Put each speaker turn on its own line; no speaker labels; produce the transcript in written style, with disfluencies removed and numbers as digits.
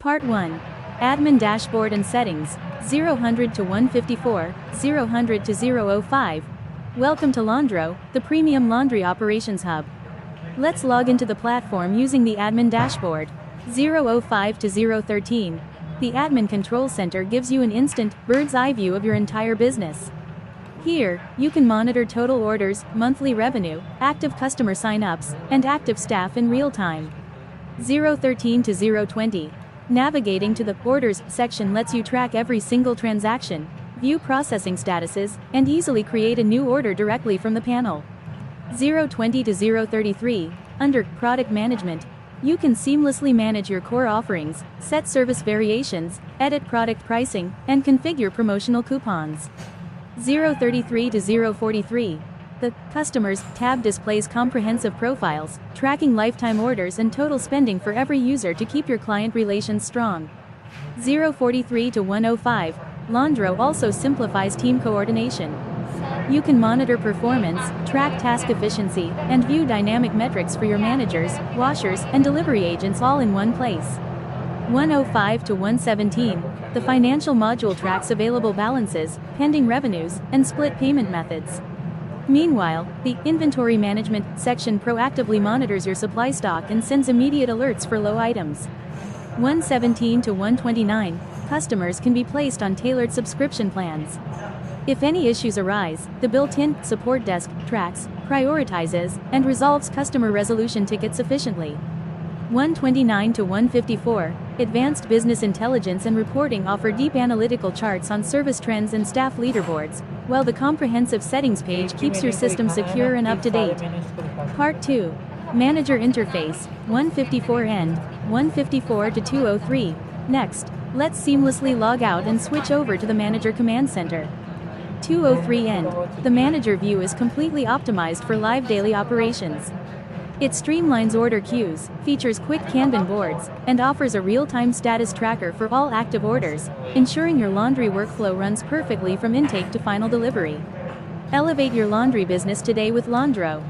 Part 1. Admin Dashboard and Settings, 0 to 154, 0 to 005. Welcome to Laundro, the premium laundry operations hub. Let's log into the platform using the Admin Dashboard. 005 to 013. The Admin Control Center gives you an instant, bird's-eye view of your entire business. Here, you can monitor total orders, monthly revenue, active customer sign-ups, and active staff in real time. 013 to 020. Navigating to the Orders section lets you track every single transaction, view processing statuses, and easily create a new order directly from the panel. 020 to 033. Under Product Management, you can seamlessly manage your core offerings, set service variations, edit product pricing, and configure promotional coupons. 033 to 043. The Customers tab displays comprehensive profiles, tracking lifetime orders and total spending for every user to keep your client relations strong. 043 to 105. Laundro also simplifies team coordination. You can monitor performance, track task efficiency, and view dynamic metrics for your managers, washers, and delivery agents all in one place. 105 to 117. The financial module tracks available balances, pending revenues, and split payment methods. Meanwhile, the Inventory Management section proactively monitors your supply stock and sends immediate alerts for low items. 117 to 129. Customers can be placed on tailored subscription plans. If any issues arise, the built-in support desk tracks, prioritizes, and resolves customer resolution tickets efficiently. 129 to 154. Advanced Business Intelligence and Reporting offer deep analytical charts on service trends and staff leaderboards, while the comprehensive settings page keeps your system secure and up to date. Part 2. Manager Interface, 154 end, 154 to 203. Next, let's seamlessly log out and switch over to the Manager Command Center. 203 end. The Manager view is completely optimized for live daily operations. It streamlines order queues, features quick Kanban boards, and offers a real-time status tracker for all active orders, ensuring your laundry workflow runs perfectly from intake to final delivery. Elevate your laundry business today with Laundro.